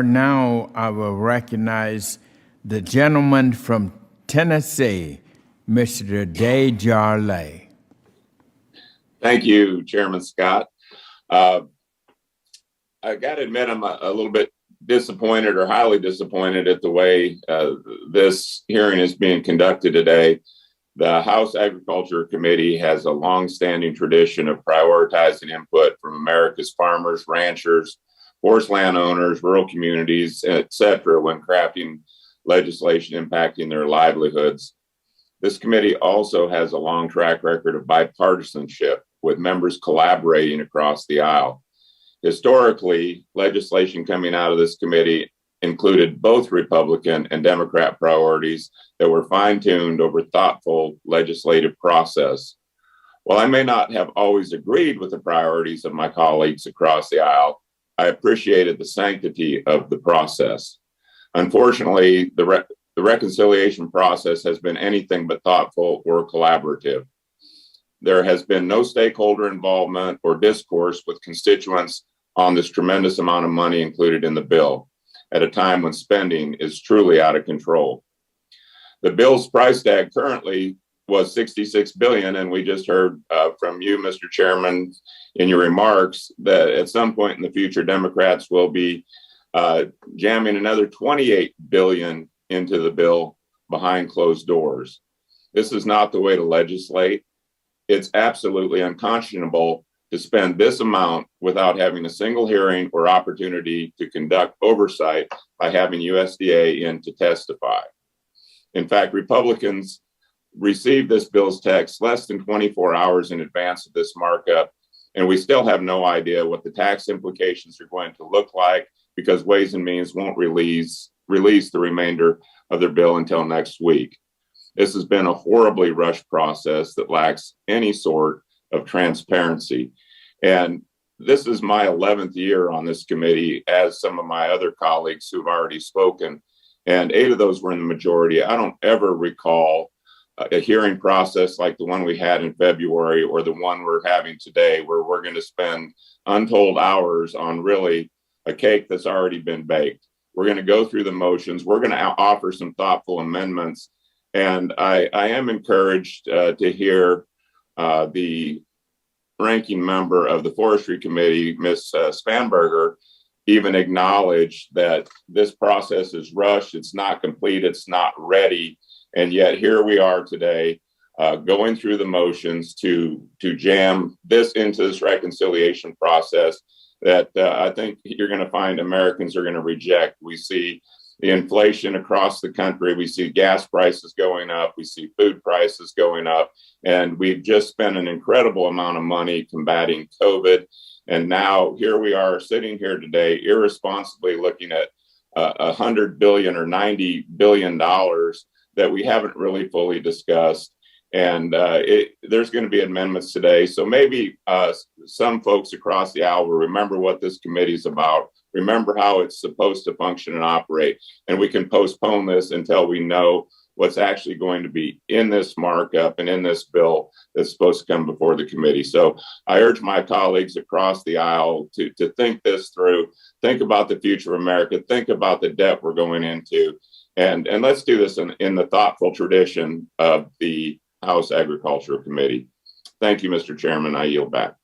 Now I will recognize the gentleman from Tennessee, Mr. DesJarlais. Thank you, Chairman Scott. I got to admit, I'm a little bit disappointed or highly disappointed at the way this hearing is being conducted today. The House Agriculture Committee has a long-standing tradition of prioritizing input from America's farmers, ranchers, forest landowners, rural communities, et cetera, when crafting legislation impacting their livelihoods. This committee also has a long track record of bipartisanship, with members collaborating across the aisle. Historically, legislation coming out of this committee included both Republican and Democrat priorities that were fine-tuned over thoughtful legislative process. While I may not have always agreed with the priorities of my colleagues across the aisle, I appreciated the sanctity of the process. Unfortunately, the reconciliation process has been anything but thoughtful or collaborative. There has been no stakeholder involvement or discourse with constituents on this tremendous amount of money included in the bill at a time when spending is truly out of control. The bill's price tag currently was $66 billion, and we just heard from you, Mr. Chairman, in your remarks that at some point in the future, Democrats will be jamming another $28 billion into the bill behind closed doors. This is not the way to legislate. It's absolutely unconscionable to spend this amount without having a single hearing or opportunity to conduct oversight by having USDA in to testify. In fact, Republicans received this bill's text less than 24 hours in advance of this markup, and we still have no idea what the tax implications are going to look like because Ways and Means won't release the remainder of their bill until next week. This has been a horribly rushed process that lacks any sort of transparency. And this is my 11th year on this committee, as some of my other colleagues who've already spoken, and 8 of those were in the majority. I don't ever recall a hearing process like the one we had in February or the one we're having today, where we're going to spend untold hours on really a cake that's already been baked. We're going to go through the motions. We're going to offer some thoughtful amendments. And I am encouraged to hear the ranking member of the Forestry Committee, Ms. Spanberger, even acknowledge that this process is rushed, it's not complete, it's not ready. And yet here we are today going through the motions to jam this into this reconciliation process that I think you're going to find Americans are going to reject. We see the inflation across the country. We see gas prices going up. We see food prices going up. And we've just spent an incredible amount of money combating COVID. And now here we are sitting here today, irresponsibly looking at $100 billion or $90 billion that we haven't really fully discussed. And there's going to be amendments today. So maybe some folks across the aisle will remember what this committee is about, remember how it's supposed to function and operate. And we can postpone this until we know what's actually going to be in this markup and in this bill that's supposed to come before the committee. So I urge my colleagues across the aisle to think this through, think about the future of America, think about the debt we're going into, and let's do this in the thoughtful tradition of the House Agriculture Committee. Thank you, Mr. Chairman. I yield back.